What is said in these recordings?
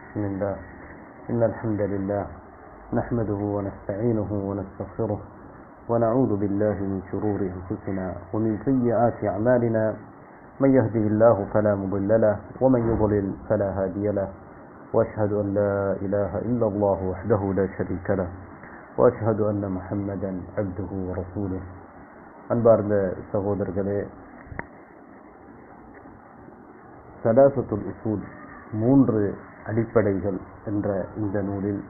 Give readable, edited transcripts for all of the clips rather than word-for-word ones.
بسم الله إن الحمد لله نحمده ونستعينه ونستغفره ونعوذ بالله من شرور أنفسنا ومن سيئات أعمالنا من يهده الله فلا مضل له ومن يضلل فلا هادي له وأشهد أن لا إله إلا الله وحده لا شريك له وأشهد أن محمدا عبده ورسوله அன்பார்ந்த சகோதரர்களே, சலாசத்துல் உசூல் மூன்று அடிப்படைகள் என்ற இந்த நூலில்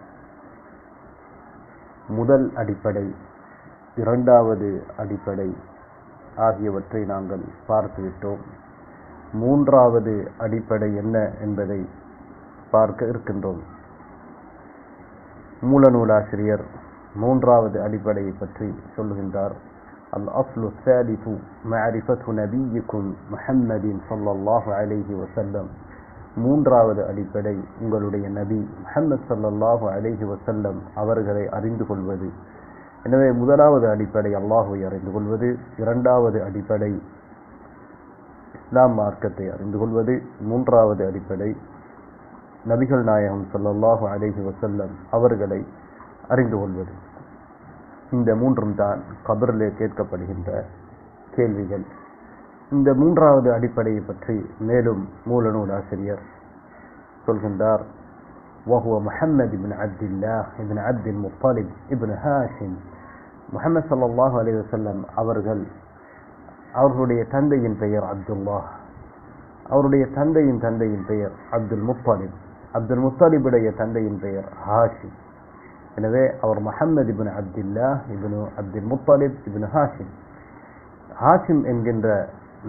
முதல் அடிப்படை, இரண்டாவது அடிப்படை ஆகியவற்றை நாங்கள் பார்த்துவிட்டோம். மூன்றாவது அடிப்படை என்ன என்பதை பார்க்க இருக்கின்றோம். மூலநூலாசிரியர் மூன்றாவது அடிப்படையை பற்றி சொல்லுகின்றார். الأصل الثالث معرفة نبيكم محمد صلى الله عليه وسلم. மூன்றாவது அடிப்படை உங்களுடைய நபி முஹம்மது ஸல்லல்லாஹு அலைஹி வஸல்லம் அவர்களை அறிந்து கொள்வது. எனவே முதலாவது அடிப்படை அல்லாஹ்வை அறிந்து கொள்வது, இரண்டாவது அடிப்படை இஸ்லாம் மார்க்கத்தை அறிந்து கொள்வது, மூன்றாவது அடிப்படை நபிகள் நாயகம் ஸல்லல்லாஹு அலைஹி வஸல்லம் அவர்களை அறிந்து கொள்வது. இந்த மூன்றும் தான் கபரிலே கேட்கப்படுகின்ற கேள்விகள். இந்த மூன்றாவது அடிப்படையை பற்றி மேலும் மூலநூல் ஆசிரியர் சொல்கின்றார். وهو محمد بن عبد الله بن عبد المطلب ابن هاشم. முஹம்மது ஸல்லல்லாஹு அலைஹி வஸல்லம் அவர்களுடைய தந்தையின் பெயர் அப்துல்லாஹ், அவருடைய தந்தையின் பெயர் அப்துல் முத்தலிப், அப்துல் முத்தலிபுடைய தந்தையின் பெயர் ஹாஷிம். எனவே அவர் முஹம்மது இப்னு அப்துல்லாஹ் இப்னு அப்துல் முத்தலிப் இப்னு ஹாஷிம். ஹாஷிம் என்கின்ற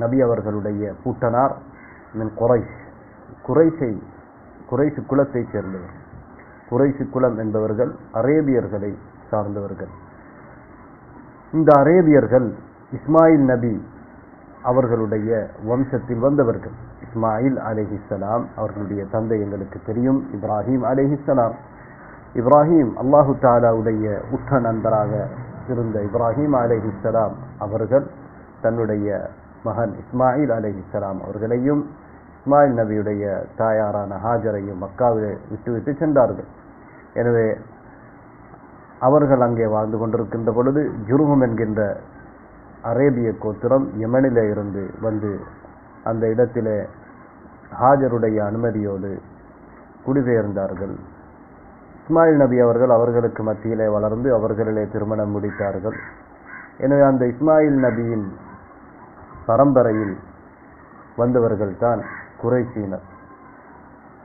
நபி அவர்களுடைய பூட்டனார் மின் குறைஷ் குலத்தைச் சேர்ந்தவர். குறைஷ் குலம் என்பவர்கள் அரேபியர்களை சார்ந்தவர்கள். இந்த அரேபியர்கள் இஸ்மாயில் நபி அவர்களுடைய வம்சத்தில் வந்தவர்கள். இஸ்மாயில் அலைஹிஸ்ஸலாம் அவர்களுடைய தந்தை எங்களுக்கு தெரியும், இப்ராஹிம் அலைஹிஸ்ஸலாம். இப்ராஹிம் அல்லாஹு தஆலாவுடைய உற்ற நண்பராக இருந்த இப்ராஹிம் அலைஹிஸ்ஸலாம் அவர்கள் தன்னுடைய மகன் இஸ்மாயில் அலைஹிஸ்ஸலாம் அவர்களையும் இஸ்மாயில் நபியுடைய தாயாரான ஹாஜரையும் மக்காவிலே விட்டுவிட்டு சென்றார்கள். எனவே அவர்கள் அங்கே வாழ்ந்து கொண்டிருக்கின்ற பொழுது ஜுருஹும் என்கின்ற அரேபிய கோத்திரம் யமனிலே இருந்து வந்து அந்த இடத்திலே ஹாஜருடைய அனுமதியோடு குடிபெயர்ந்தார்கள். இஸ்மாயில் நபி அவர்கள் அவர்களுக்கு மத்தியிலே வளர்ந்து அவர்களிலே திருமணம் முடித்தார்கள். எனவே அந்த இஸ்மாயில் நபியின் பரம்பரையில் வந்தவர்கள் தான் குறைஷியினர்.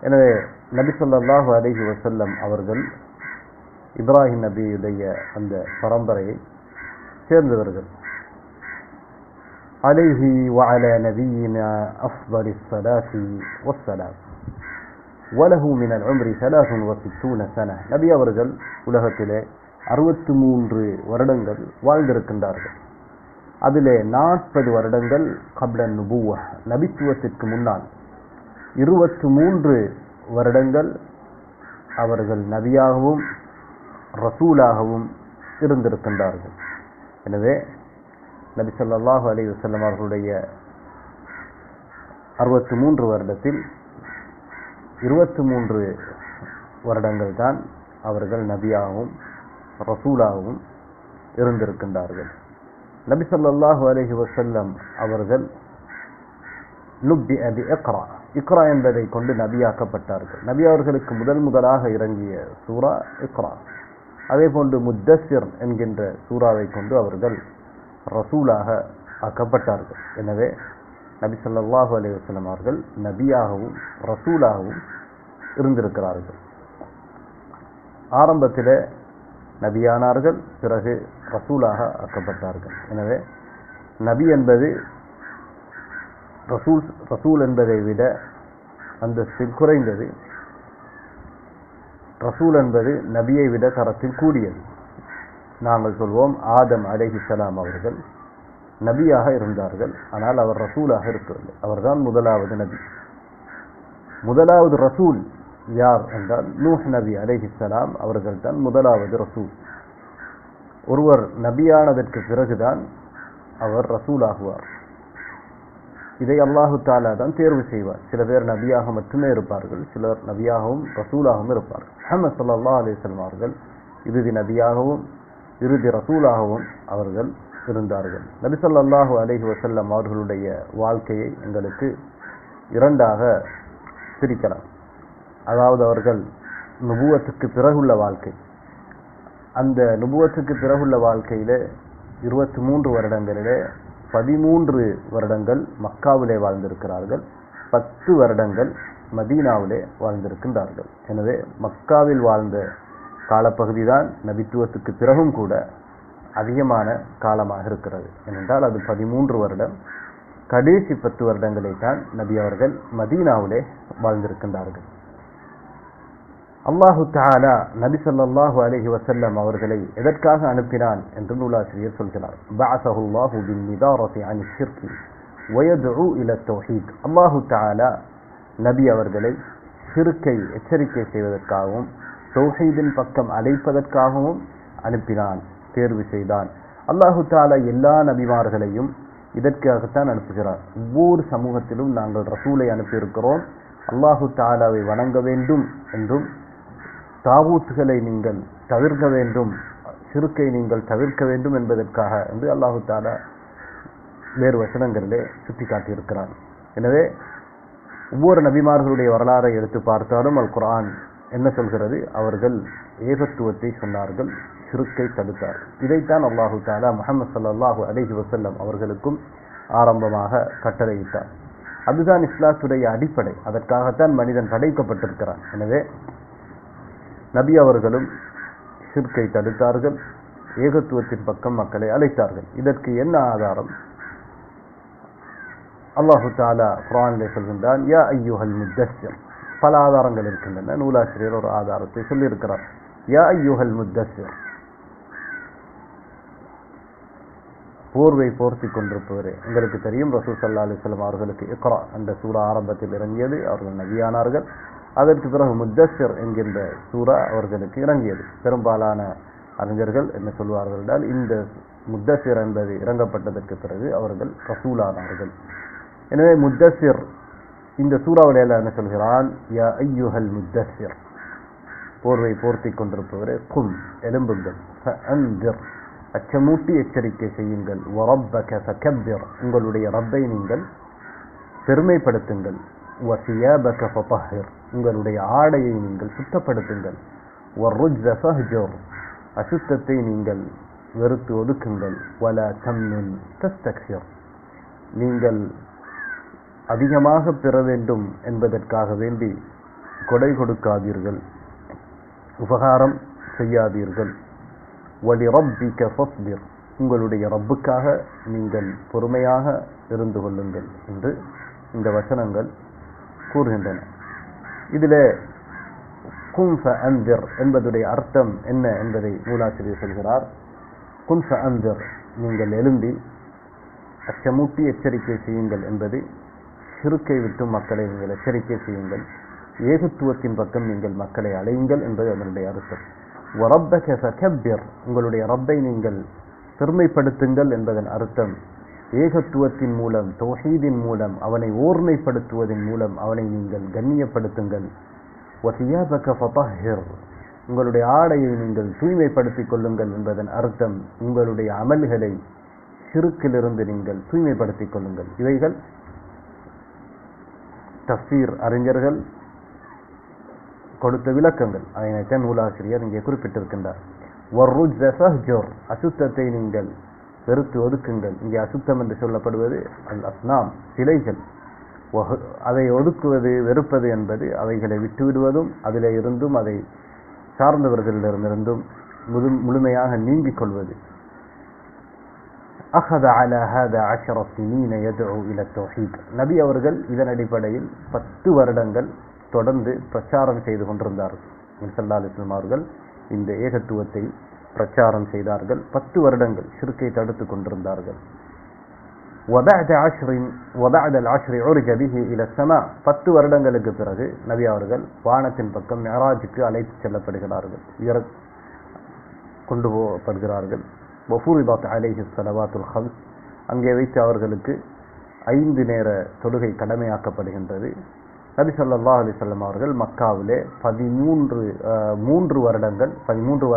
எனவே நபி ஸல்லல்லாஹு அலைஹி வஸல்லம் அவர்கள் இப்ராஹிம் நபியுடைய அந்த பரம்பரையை சேர்ந்தவர்கள். அலைஹி வஅலா நபியினா அஃதலிஸ் ஸலாத்தி வஸ்ஸலாம் வலஹு மினல் உம்ரி 63 சன. நபி அவர்கள் உலகத்திலே 63 வருடங்கள் வாழ்ந்திருக்கின்றார்கள். அதிலே 40 வருடங்கள் கப்லன் நுபுவா, நபித்துவத்திற்கு முன்னால், 23 வருடங்கள் அவர்கள் நபியாகவும் ரசூலாகவும் இருந்திருக்கின்றார்கள். எனவே நபி ஸல்லல்லாஹு அலைஹி வஸல்லம் அவர்களுடைய 63 வருடத்தில் 23 வருடங்கள் தான் அவர்கள் நபியாகவும் ரசூலாகவும் இருந்திருக்கின்றார்கள். நபி ஸல்லல்லாஹு அலைஹி வஸல்லம் அவர்கள் இக்ரா என்பதை கொண்டு நபியாக்கப்பட்டார்கள். நபி அவர்களுக்கு முதலாக இறங்கிய சூரா இக்ரா. அதே போன்று முத்தஸ்ஸிர் என்கின்ற சூறாவை கொண்டு அவர்கள் ரசூலாக ஆக்கப்பட்டார்கள். எனவே நபி ஸல்லல்லாஹு அலைஹி வஸல்லம் அவர்கள் நபியாகவும் ரசூலாகவும் இருந்திருக்கிறார்கள். ஆரம்பத்திலே நபியானார்கள், பிறகு ரசூலாக ஆக்கப்பட்டார்கள். எனவே நபி என்பது ரசூல் என்பதை விட அந்தஸ்தில் குறைந்தது. ரசூல் என்பது நபியை விட தரத்தில் கூடியது. நாங்கள் சொல்வோம், ஆதம் அலைஹிஸ்ஸலாம் அவர்கள் நபியாக இருந்தார்கள், ஆனால் அவர் ரசூலாக இருக்கவில்லை. அவர்தான் முதலாவது நபி. முதலாவது ரசூல் யார் என்றால் நூஹ் நபி அலைஹிஸ்ஸலாம் அவர்கள் தான் முதலாவது ரசூல். ஒருவர் நபியானதற்கு பிறகுதான் அவர் ரசூல் ஆகுவார். இதை அல்லாஹு தாலா தான் தேர்வு செய்வார். சில பேர் நபியாக மட்டுமே இருப்பார்கள், சிலர் நபியாகவும் ரசூலாகவும் இருப்பார்கள். முஹம்மது ஸல்லல்லாஹு அலைஹி வஸல்லம் அவர்கள் இறுதி நபியாகவும் இறுதி ரசூலாகவும் அவர்கள் இருந்தார்கள். நபி ஸல்லல்லாஹு அலைஹி வஸல்லம் அவர்களுடைய வாழ்க்கையை எங்களுக்கு இரண்டாக பிரிக்கலாம். அதாவது அவர்கள் நுபுவத்துக்கு பிறகுள்ள வாழ்க்கை, அந்த நுபுவத்துக்கு பிறகுள்ள வாழ்க்கையிலே 23 வருடங்களிலே 13 வருடங்கள் மக்காவிலே வாழ்ந்திருக்கிறார்கள், 10 வருடங்கள் மதீனாவிலே வாழ்ந்திருக்கின்றார்கள். எனவே மக்காவில் வாழ்ந்த காலப்பகுதி தான் நபித்துவத்துக்கு பிறகும் கூட அதிகமான காலமாக இருக்கிறது. ஏனென்றால் அது 13 வருடம். கடைசி 10 வருடங்களை தான் நபி அவர்கள் மதீனாவிலே வாழ்ந்திருக்கின்றார்கள். அல்லாஹு தஆலா நபி ஸல்லல்லாஹு அலைஹி வஸல்லம் அவர்களை எதற்காக அனுப்பினான் என்று நூலாசிரியர் சொல்கிறார். பஅஸஹுல்லாஹு பின்னிதாரத்தி அனி ஷிர்கி வயதுஉ இலா தௌஹீத். அல்லாஹு தஆலா நபி அவர்களை ஷிர்க்கை எச்சரிக்கை செய்வதற்காகவும் தௌஹீதின் பக்கம் அழைப்பதற்காகவும் அனுப்பினான், தேர்வு செய்தான். அல்லாஹு தஆலா எல்லா நபிமார்களையும் இதற்காகத்தான் அனுப்புகிறார். ஒவ்வொரு சமூகத்திலும் நாங்கள் ரசூலை அனுப்பியிருக்கிறோம், அல்லாஹு தஆலாவை வணங்க வேண்டும் என்றும் தாவூத்துகளை நீங்கள் தவிர்க்க வேண்டும், ஷிர்க்கை நீங்கள் தவிர்க்க வேண்டும் என்பதற்காக என்று அல்லாஹு தஆலா வேறு வசனங்களிலே சுட்டி காட்டியிருக்கிறார். எனவே ஒவ்வொரு நபிமார்களுடைய வரலாறை எடுத்து பார்த்தாலும் அல் குர்ஆன் என்ன சொல்கிறது? அவர்கள் ஏகத்துவத்தை சொன்னார்கள், ஷிர்க்கை தடுத்தார்கள். இதைத்தான் அல்லாஹு தஆலா முஹம்மது ஸல்லல்லாஹு அலைஹி வஸல்லம் அவர்களுக்கும் ஆரம்பமாக கட்டளையிட்டார். அதுதான் இஸ்லாத்துடைய அடிப்படை. அதற்காகத்தான் மனிதன் படைக்கப்பட்டிருக்கிறான். எனவே நபி அவர்களும் ஷிர்க்கை தடுத்தார்கள், ஏகத்துவத்தின் பக்கம் மக்களை அழைத்தார்கள். இதற்கு என்ன ஆதாரம்? அல்லாஹு தஆலா குர்ஆனிலே சொல்கின்றான், யா அய்யுஹல் முத்தஸ்ஸிர். பல ஆதாரங்கள் இருக்கின்றன. நூலாசிரியர் ஒரு ஆதாரத்தை சொல்லியிருக்கிறார். யா அய்யுஹல் முத்தஸ்ஸிர், போர்வை போர்த்தி கொண்டிருப்பவரே. உங்களுக்கு தெரியும், ரசூல் ஸல்லல்லாஹு அலைஹி வஸல்லம் அவர்களுக்கு இக்ரா என்ற சூரா ஆரம்பத்தில் இறங்கியது, அவர்கள் நபியானார்கள். அதற்கு பிறகு முத்தஸ்ஸிர் என்கின்ற சூரா அவர்களுக்கு இறங்கியது. பெரும்பாலான அறிஞர்கள் என்ன சொல்வார்கள் என்றால், இந்த முத்தஸ்ஸிர் என்பது இறங்கப்பட்டதற்கு பிறகு அவர்கள் ரசூலானார்கள். எனவே முத்தஸ்ஸிர் இந்த சூறாவிலே என்ன சொல்கிறான்? யா அய்யுஹல் முத்தஸ்ஸிர், போர்வை போர்த்தி கொண்டிருப்பவரே, கும் எழும்புங்கள், ஃபஅன்திர் அச்சமூட்டி எச்சரிக்கை செய்யுங்கள், வரப்பக ஃபகப்பிர் உங்களுடைய ரப்பை நீங்கள் பெருமைப்படுத்துங்கள், வசியாபக ஃபதஹிர் உங்களுடைய ஆடையை நீங்கள் சுத்தப்படுத்துங்கள், வர்ருஜ்ஸ ஃபஹ்ஜுர் அசுத்தத்தை நீங்கள் வெறுத்து ஒதுக்குங்கள், வலா தம்னுன் தஸ்தக்ஸிர் நீங்கள் அதிகமாக பெற வேண்டும் என்பதற்காக வேண்டி கொடை கொடுக்காதீர்கள், உபகாரம் செய்யாதீர்கள், வலி ரப்பிக ஃபஸ்பிர் உங்களுடைய ரப்புக்காக நீங்கள் பொறுமையாக இருந்து கொள்ளுங்கள் என்று இந்த வசனங்கள் கூறுகின்றன. இதில் குன் ஃபஅன்திர் என்பதுடைய அர்த்தம் என்ன என்பதை நூலாசிரியர் சொல்கிறார். குன் ஃபஅன்திர் நீங்கள் எழும்பி அச்சமூட்டி எச்சரிக்கை செய்யுங்கள் என்பது ஷிர்க்கை விட்டு மக்களை நீங்கள் எச்சரிக்கை செய்யுங்கள், ஏகத்துவத்தின் பக்கம் நீங்கள் மக்களை அழையுங்கள் என்பது அதனுடைய அர்த்தம். வரப்பக ஃபகப்பிர் உங்களுடைய ரப்பை நீங்கள் பெருமைப்படுத்துங்கள் என்பதன் அர்த்தம் ஏகத்துவத்தின் மூலம், தௌஹீதின் மூலம், அவனை ஓர்மைப்படுத்துவதன் மூலம் அவனை நீங்கள் கண்ணியப்படுத்துங்கள். வசியாபக ஃபதஹிர் உங்களுடைய ஆடையை நீங்கள் தூய்மைப்படுத்திக் கொள்ளுங்கள் என்பதன் அர்த்தம் உங்களுடைய அமல்களை ஷிர்க்கிலிருந்து நீங்கள் தூய்மைப்படுத்திக் கொள்ளுங்கள். இவைகள் தஃசீர் அறிஞர்கள் கொடுத்த விளக்கங்கள். அதனைத்தான் நூலாசிரியர் இங்கே குறிப்பிட்டிருக்கின்றார். வர்ருஜ்ஸ ஃபஹ்ஜுர் அசுத்தத்தை நீங்கள் வெறுத்து ஒதுக்குங்கள். இங்கே அசுத்தம் என்று சொல்லப்படுவது அல் அஸ்னாம் சிலைகள். அதை ஒதுக்குவது வெறுப்பது என்பது அவைகளை விட்டுவிடுவதும் அதிலே இருந்தும் அதை சார்ந்தவர்களிடமிருந்தும் முழுமையாக நீங்கிக் கொள்வது. அஹத அலா ஹாதா 10 சினீன யதுஉ இலா தௌஹீத் நபி அவர்கள் இதன் அடிப்படையில் 10 வருடங்கள் தொடர்ந்து பிரச்சாரம் செய்து கொண்டிருந்தார்கள். ஸல்லல்லாஹு அலைஹி வஸல்லம் அவர்கள் இந்த ஏகத்துவத்தை பிரச்சாரம் செய்தார்கள். 10 வருடங்கள் ஷிர்க்கை தடுத்து கொண்டிருந்தார்கள். وبعد 10 عرج به الى السماء 10 வருடங்களுக்கு பிறகு நபி அவர்கள் வானத்தின் பக்கம் மிஅராஜுக்கு அழைத்து செல்லப்படுகிறார்கள், கொண்டு போகப்படுகிறார்கள். وفرضت عليه الصلوات الخمس அங்கே வைத்து அவர்களுக்கு 5 நேர தொழுகை கடமையாக்கப்படுகின்றது. நபி ஸல்லல்லாஹு அலைஹி வஸல்லம் அவர்கள் மக்காவிலே 13 வருடங்கள் 13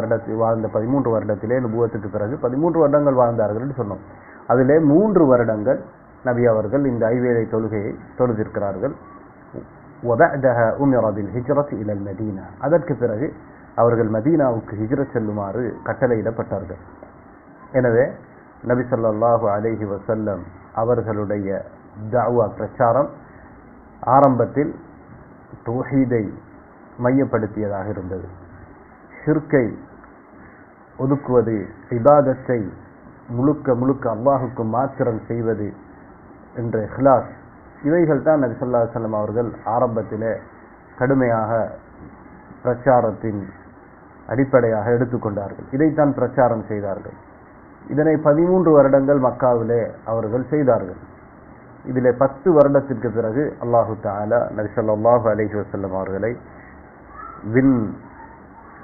வருடத்திலே நுபுவத்துக்கு பிறகு 13 வருடங்கள் வாழ்ந்தார்கள் என்று சொன்னோம். அதிலே 3 வருடங்கள் நபி அவர்கள் இந்த ஐவேளை தொழுகையை தொழுதிருக்கிறார்கள். وَبَعْدَهَا أُمِرَ بِالْهِجْرَةِ إِلَى الْمَدِينَةِ அதற்கு பிறகு அவர்கள் மதீனாவுக்கு ஹிஜ்ரத் செல்லுமாறு கட்டளையிடப்பட்டார்கள். எனவே நபி ஸல்லல்லாஹு அலைஹி வஸல்லம் அவர்களுடைய தஅவா பிரச்சாரம் ஆரம்பத்தில் தௌஹீதை மையப்படுத்தியதாக இருந்தது. ஷிர்கை ஒதுக்குவது, இபாதத்தை முழுக்க அல்லாஹுக்கு மாத்திரம் செய்வது என்ற இஹ்லாஸ், இவைகள் தான் நபி ஸல்லல்லாஹு அலைஹி வஸல்லம் அவர்கள் ஆரம்பத்திலே கடுமையாக பிரச்சாரத்தின் அடிப்படையாக எடுத்துக்கொண்டார்கள். இதைத்தான் பிரச்சாரம் செய்தார்கள். இதனை 13 வருடங்கள் மக்காவிலே அவர்கள் செய்தார்கள். இதிலே 10 வருடத்திற்கு பிறகு அல்லாஹு தஆலா நபி ஸல்லல்லாஹு அலைஹி வஸல்லம் அவர்களை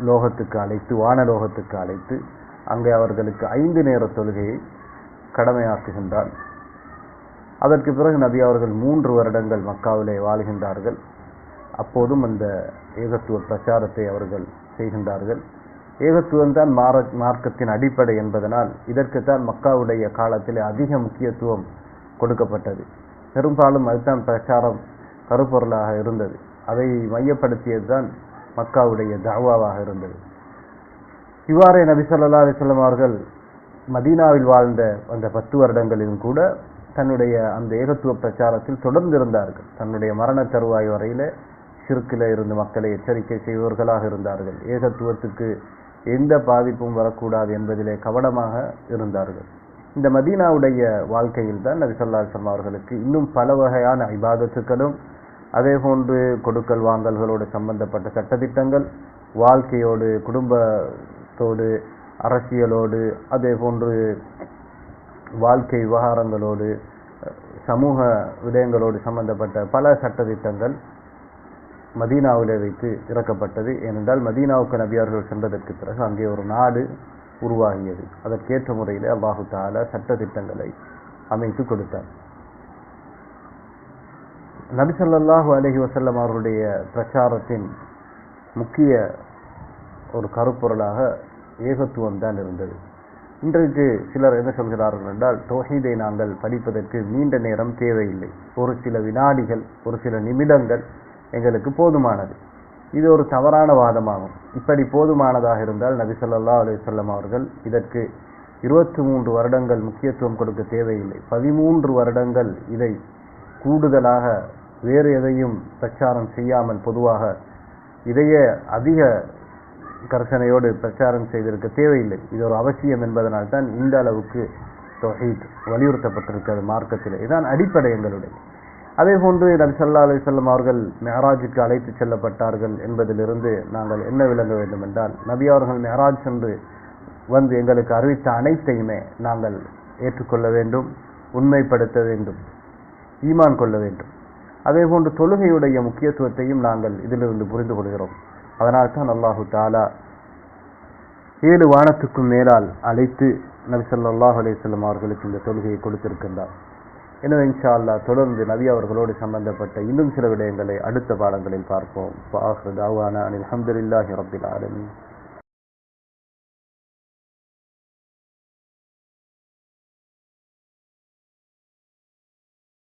லோகத்துக்கு அழைத்து, வானலோகத்துக்கு அழைத்து, அங்கே அவர்களுக்கு 5 நேர தொழுகையை கடமையாக்குகின்றார். அதற்கு பிறகு நபி அவர்கள் 3 வருடங்கள் மக்காவிலே வாழ்கின்றார்கள். அப்போதும் அந்த ஏகத்துவ பிரச்சாரத்தை அவர்கள் செய்கின்றார்கள். ஏகத்துவம் தான் மார்க்கத்தின் அடிப்படை என்பதனால் இதற்குத்தான் மக்காவுடைய காலத்திலே அதிக முக்கியத்துவம் கொடுக்கப்பட்டது. பெரும்பாலும் அதுதான் பிரச்சாரம் கருப்பொருளாக இருந்தது. அதை மையப்படுத்தியது தான் மக்காவுடைய தஅவாவாக இருந்தது. இவ்வாறே நபி ஸல்லல்லாஹு அலைஹி வஸல்லம் அவர்கள் மதீனாவில் வாழ்ந்த அந்த 10 வருடங்களிலும் கூட தன்னுடைய அந்த ஏகத்துவ பிரச்சாரத்தில் தொடர்ந்து இருந்தார்கள். தன்னுடைய மரண தருவாய் வரையிலே ஷிர்கிலே இருந்து மக்களை எச்சரிக்கை செய்வர்களாக இருந்தார்கள். ஏகத்துவத்துக்கு எந்த பாதிப்பும் வரக்கூடாது என்பதிலே கவனமாக இருந்தார்கள். இந்த மதீனாவுடைய வாழ்க்கையில் தான் நபி ஸல்லல்லாஹு அலைஹி வஸல்லம் அவர்களுக்கு இன்னும் பல வகையான இபாதத்துக்களும், அதே போன்று கொடுக்கல் வாங்கல்களோடு சம்பந்தப்பட்ட சட்டதிட்டங்கள், வாழ்க்கையோடு, குடும்பத்தோடு, அரசியலோடு, அதே போன்று வாழ்க்கை விவகாரங்களோடு, சமூக விடயங்களோடு சம்பந்தப்பட்ட பல சட்டதிட்டங்கள் மதீனாவிலே வைத்து இறக்கப்பட்டது. ஏனென்றால் மதீனாவுக்கு நபி அவர்கள் சென்றதற்கு பிறகு அங்கே ஒரு நாடு உருவாகியது. அதற்கேற்ற முறையிலே அல்லாஹு தஆலா சட்டதிட்டங்களை அமைத்து கொடுத்தார். நபி ஸல்லல்லாஹு அலைஹி வஸல்லம் அவருடைய பிரச்சாரத்தின் முக்கிய ஒரு கருப்பொருளாக ஏகத்துவம் தான் இருந்தது. இன்றைக்கு சிலர் என்ன சொல்கிறார்கள் என்றால், தௌஹீதை நாங்கள் படிப்பதற்கு நீண்ட நேரம் தேவையில்லை, ஒரு சில வினாடிகள், ஒரு சில நிமிடங்கள் எங்களுக்கு போதுமானது. இது ஒரு தவறான வாதமாகும். இப்படி போதுமானதாக இருந்தால் நபி ஸல்லல்லாஹு அலைஹி வஸல்லம் அவர்கள் இதற்கு 23 வருடங்கள் முக்கியத்துவம் கொடுக்க தேவையில்லை. 13 வருடங்கள் இதை கூடுதலாக வேறு எதையும் பிரச்சாரம் செய்யாமல் பொதுவாக இதையே அதிக கர்சனையோடு பிரச்சாரம் செய்திருக்க தேவையில்லை. இது ஒரு அவசியம் என்பதனால் தான் இந்த அளவுக்கு தௌஹீத் வலியுறுத்தப்பட்டிருக்கிறது மார்க்கத்தில். இதுதான் அடிப்படை எங்களுடைய. அதே போன்று நபி ஸல்லல்லாஹு அலைஹி வஸல்லம் அவர்கள் மிஅராஜுக்கு அழைத்து செல்லப்பட்டார்கள் என்பதிலிருந்து நாங்கள் என்ன விளங்க வேண்டும் என்றால், நபி அவர்கள் மிஅராஜ் சென்று வந்து எங்களுக்கு அறிவித்த அனைத்தையுமே நாங்கள் ஏற்றுக்கொள்ள வேண்டும், உண்மைப்படுத்த வேண்டும், ஈமான் கொள்ள வேண்டும். அதே போன்று தொழுகையுடைய முக்கியத்துவத்தையும் நாங்கள் இதிலிருந்து புரிந்து கொள்கிறோம். அதனால் தான் அல்லாஹு தஆலா 7 வானத்துக்கும் மேலால் அழைத்து நபி ஸல்லல்லாஹு அலைஹி வஸல்லம் அவர்களுக்கு இந்த தொழுகையை கொடுத்திருக்கின்றார். எனவே இன்ஷா அல்லாஹ் தொடர்ந்து நபி அவர்களோடு சம்பந்தப்பட்ட இன்னும் சில விடயங்களை அடுத்த பாடங்களில் பார்ப்போம். வஆகிரு தஅவானா அனில் ஹம்துலில்லாஹி ரப்பில் ஆலமீன்.